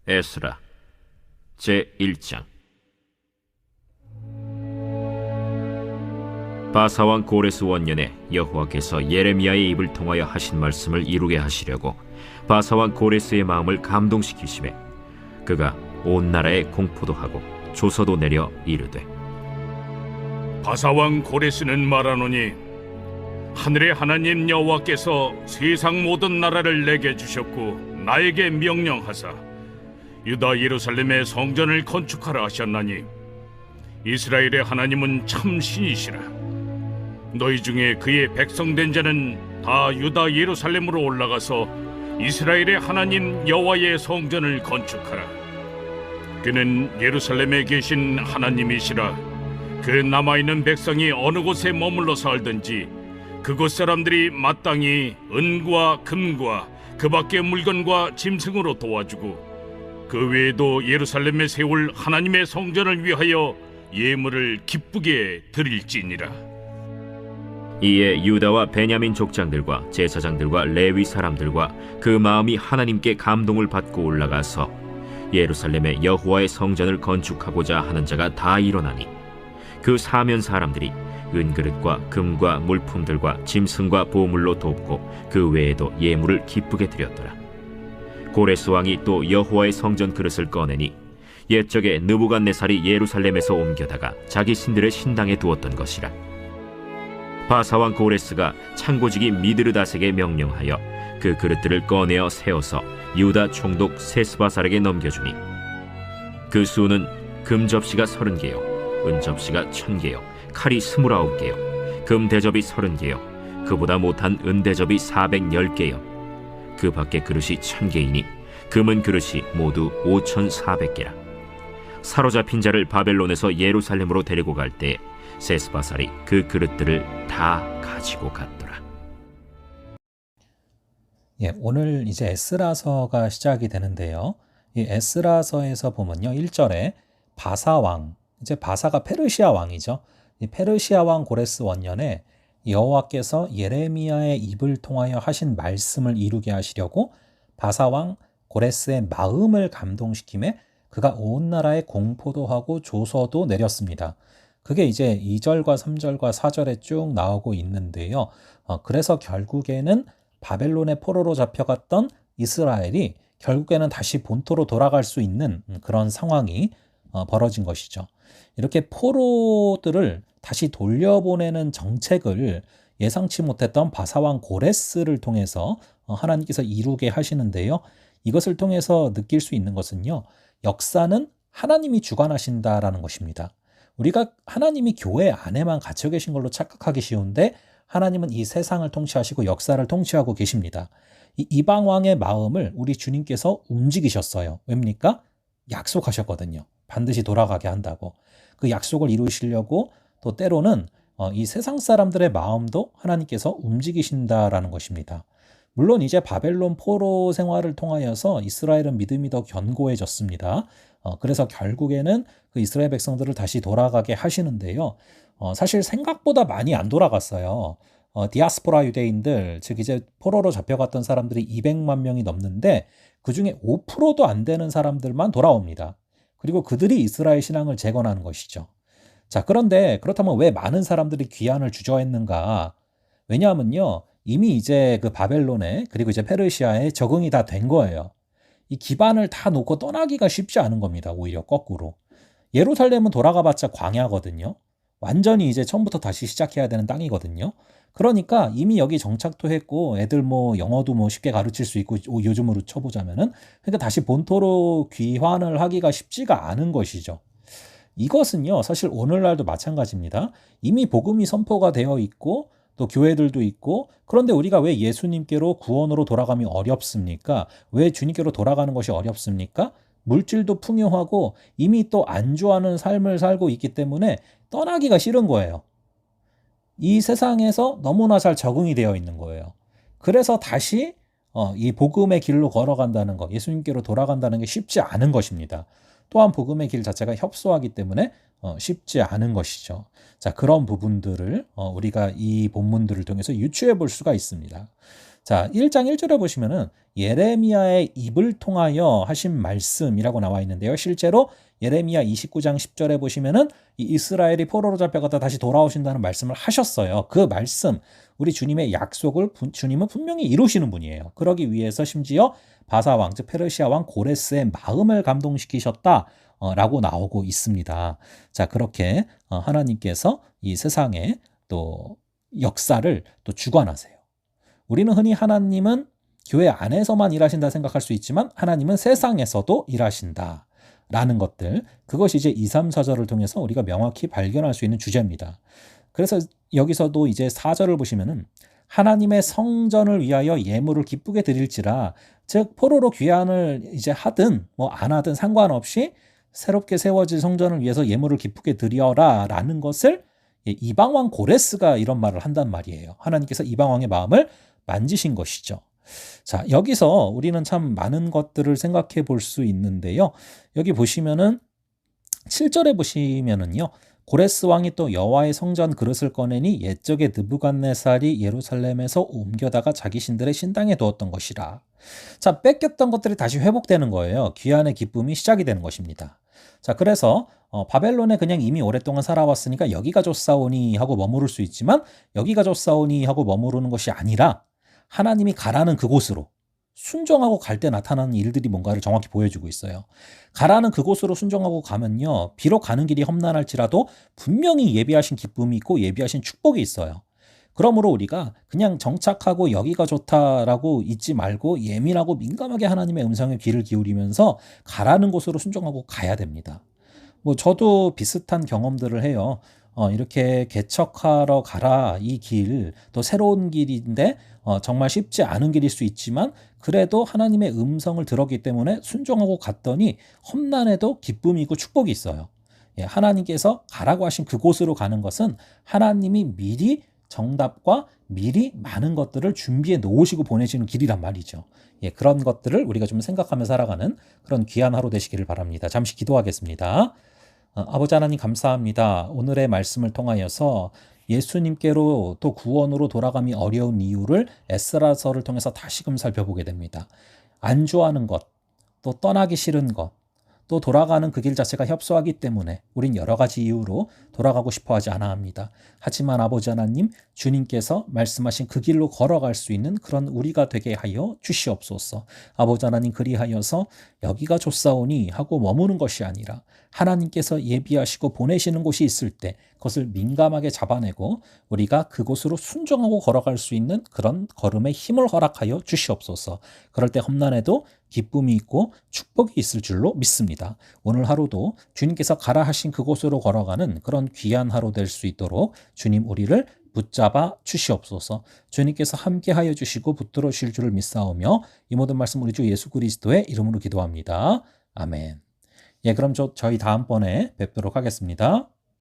에스라 제1장. 바사왕 고레스 원년에 여호와께서 예레미야의 입을 통하여 하신 말씀을 이루게 하시려고 바사왕 고레스의 마음을 감동시키시매 그가 온 나라에 공포도 하고 조서도 내려 이르되, 바사왕 고레스는 말하노니 하늘의 하나님 여호와께서 세상 모든 나라를 내게 주셨고 나에게 명령하사 유다 예루살렘의 성전을 건축하라 하셨나니 이스라엘의 하나님은 참 신이시라. 너희 중에 그의 백성된 자는 다 유다 예루살렘으로 올라가서 이스라엘의 하나님 여호와의 성전을 건축하라. 그는 예루살렘에 계신 하나님이시라. 그 남아있는 백성이 어느 곳에 머물러 살든지 그곳 사람들이 마땅히 은과 금과 그 밖의 물건과 짐승으로 도와주고 그 외에도 예루살렘에 세울 하나님의 성전을 위하여 예물을 기쁘게 드릴지니라. 이에 유다와 베냐민 족장들과 제사장들과 레위 사람들과 그 마음이 하나님께 감동을 받고 올라가서 예루살렘에 여호와의 성전을 건축하고자 하는 자가 다 일어나니 그 사면 사람들이 은그릇과 금과 물품들과 짐승과 보물로 돕고 그 외에도 예물을 기쁘게 드렸더라. 고레스 왕이 또 여호와의 성전 그릇을 꺼내니 옛적에 느부갓네살이 예루살렘에서 옮겨다가 자기 신들의 신당에 두었던 것이라. 바사왕 고레스가 창고지기 미드르다색에 명령하여 그 그릇들을 꺼내어 세워서 유다 총독 세스바살에게 넘겨주니 그 수는 금 접시가 30개요 은 접시가 1000개요 칼이 29개요 금 대접이 30개요 그보다 못한 은 대접이 410개요 그 밖에 그릇이 1000개이니 금은 그릇이 모두 5400개라. 사로잡힌 자를 바벨론에서 예루살렘으로 데리고 갈 때 세스바살이 그 그릇들을 다 가지고 갔더라. 오늘 이제 에스라서가 시작이 되는데요. 이 에스라서에서 보면요, 1절에 바사왕, 이제 바사가 페르시아 왕이죠. 이 페르시아 왕 고레스 원년에 여호와께서 예레미야의 입을 통하여 하신 말씀을 이루게 하시려고 바사왕 고레스의 마음을 감동시키매 그가 온 나라에 공포도 하고 조서도 내렸습니다. 그게 이제 2절과 3절과 4절에 쭉 나오고 있는데요. 그래서 결국에는 바벨론의 포로로 잡혀갔던 이스라엘이 결국에는 다시 본토로 돌아갈 수 있는 그런 상황이 벌어진 것이죠. 이렇게 포로들을 다시 돌려보내는 정책을 예상치 못했던 바사왕 고레스를 통해서 하나님께서 이루게 하시는데요. 이것을 통해서 느낄 수 있는 것은요, 역사는 하나님이 주관하신다라는 것입니다. 우리가 하나님이 교회 안에만 갇혀 계신 걸로 착각하기 쉬운데 하나님은 이 세상을 통치하시고 역사를 통치하고 계십니다. 이 이방 왕의 마음을 우리 주님께서 움직이셨어요. 왜입니까? 약속하셨거든요. 반드시 돌아가게 한다고. 그 약속을 이루시려고 또 때로는 이 세상 사람들의 마음도 하나님께서 움직이신다라는 것입니다. 물론 이제 바벨론 포로 생활을 통하여서 이스라엘은 믿음이 더 견고해졌습니다. 그래서 결국에는 그 이스라엘 백성들을 다시 돌아가게 하시는데요. 사실 생각보다 많이 안 돌아갔어요. 디아스포라 유대인들, 즉 이제 포로로 잡혀갔던 사람들이 200만 명이 넘는데 그중에 5%도 안 되는 사람들만 돌아옵니다. 그리고 그들이 이스라엘 신앙을 재건하는 것이죠. 자, 그런데 그렇다면 왜 많은 사람들이 귀환을 주저했는가? 왜냐하면요, 이미 이제 그 바벨론에 그리고 이제 페르시아에 적응이 다 된 거예요. 이 기반을 다 놓고 떠나기가 쉽지 않은 겁니다. 오히려 거꾸로. 예루살렘은 돌아가봤자 광야거든요. 완전히 이제 처음부터 다시 시작해야 되는 땅이거든요. 그러니까 이미 여기 정착도 했고 애들 뭐 영어도 뭐 쉽게 가르칠 수 있고 요즘으로 쳐보자면은 그러니까 다시 본토로 귀환을 하기가 쉽지가 않은 것이죠. 이것은요, 사실 오늘날도 마찬가지입니다. 이미 복음이 선포가 되어 있고 또 교회들도 있고, 그런데 우리가 왜 예수님께로 구원으로 돌아가면 어렵습니까? 왜 주님께로 돌아가는 것이 어렵습니까? 물질도 풍요하고 이미 또 안주하는 삶을 살고 있기 때문에 떠나기가 싫은 거예요. 이 세상에서 너무나 잘 적응이 되어 있는 거예요. 그래서 다시 이 복음의 길로 걸어간다는 것, 예수님께로 돌아간다는 게 쉽지 않은 것입니다. 또한 복음의 길 자체가 협소하기 때문에 쉽지 않은 것이죠. 자, 그런 부분들을 우리가 이 본문들을 통해서 유추해 볼 수가 있습니다. 자, 1장 1절에 보시면은 예레미야의 입을 통하여 하신 말씀이라고 나와 있는데요. 실제로 예레미야 29장 10절에 보시면은 이 이스라엘이 포로로 잡혀가다 다시 돌아오신다는 말씀을 하셨어요. 그 말씀, 우리 주님의 약속을 주님은 분명히 이루시는 분이에요. 그러기 위해서 심지어 바사왕, 즉 페르시아 왕 고레스의 마음을 감동시키셨다 라고 나오고 있습니다. 자, 그렇게 하나님께서 이 세상에 또 역사를 또 주관하세요. 우리는 흔히 하나님은 교회 안에서만 일하신다 생각할 수 있지만 하나님은 세상에서도 일하신다 라는 것들, 그것이 이제 2, 3, 4절을 통해서 우리가 명확히 발견할 수 있는 주제입니다. 그래서 여기서도 이제 4절을 보시면은 하나님의 성전을 위하여 예물을 기쁘게 드릴지라, 즉 포로로 귀환을 이제 하든 뭐 안 하든 상관없이 새롭게 세워질 성전을 위해서 예물을 기쁘게 드려라 라는 것을 이방왕 고레스가 이런 말을 한단 말이에요. 하나님께서 이방왕의 마음을 만지신 것이죠. 자, 여기서 우리는 참 많은 것들을 생각해 볼 수 있는데요. 여기 보시면은 7절에 보시면은요. 고레스 왕이 또 여호와의 성전 그릇을 꺼내니 옛적에 느부갓네살이 예루살렘에서 옮겨다가 자기 신들의 신당에 두었던 것이라. 자, 뺏겼던 것들이 다시 회복되는 거예요. 귀환의 기쁨이 시작이 되는 것입니다. 자, 그래서 바벨론에 그냥 이미 오랫동안 살아왔으니까 여기가 좋사오니 하고 머무를 수 있지만 여기가 좋사오니 하고 머무르는 것이 아니라 하나님이 가라는 그곳으로 순종하고 갈 때 나타나는 일들이 뭔가를 정확히 보여주고 있어요. 가라는 그곳으로 순종하고 가면요, 비록 가는 길이 험난할지라도 분명히 예비하신 기쁨이 있고 예비하신 축복이 있어요. 그러므로 우리가 그냥 정착하고 여기가 좋다라고 잊지 말고 예민하고 민감하게 하나님의 음성에 귀를 기울이면서 가라는 곳으로 순종하고 가야 됩니다. 뭐 저도 비슷한 경험들을 해요. 이렇게 개척하러 가라, 이 길, 또 새로운 길인데 정말 쉽지 않은 길일 수 있지만 그래도 하나님의 음성을 들었기 때문에 순종하고 갔더니 험난해도 기쁨이고 축복이 있어요. 예, 하나님께서 가라고 하신 그곳으로 가는 것은 하나님이 미리 정답과 미리 많은 것들을 준비해 놓으시고 보내시는 길이란 말이죠. 예, 그런 것들을 우리가 좀 생각하며 살아가는 그런 귀한 하루 되시기를 바랍니다. 잠시 기도하겠습니다. 아버지 하나님 감사합니다. 오늘의 말씀을 통하여서 예수님께로 또 구원으로 돌아감이 어려운 이유를 에스라서를 통해서 다시금 살펴보게 됩니다. 안주하는 것, 또 떠나기 싫은 것, 또 돌아가는 그 길 자체가 협소하기 때문에 우린 여러 가지 이유로 돌아가고 싶어 하지 않아 합니다. 하지만 아버지 하나님, 주님께서 말씀하신 그 길로 걸어갈 수 있는 그런 우리가 되게 하여 주시옵소서. 아버지 하나님, 그리하여서 여기가 좋사오니 하고 머무는 것이 아니라 하나님께서 예비하시고 보내시는 곳이 있을 때 그것을 민감하게 잡아내고 우리가 그곳으로 순종하고 걸어갈 수 있는 그런 걸음의 힘을 허락하여 주시옵소서. 그럴 때 험난해도 기쁨이 있고 축복이 있을 줄로 믿습니다. 오늘 하루도 주님께서 가라 하신 그곳으로 걸어가는 그런 귀한 하루 될 수 있도록 주님 우리를 붙잡아 주시옵소서. 주님께서 함께하여 주시고 붙들어 주실 줄을 믿사오며 이 모든 말씀 우리 주 예수 그리스도의 이름으로 기도합니다. 아멘. 예, 그럼 저희 다음번에 뵙도록 하겠습니다.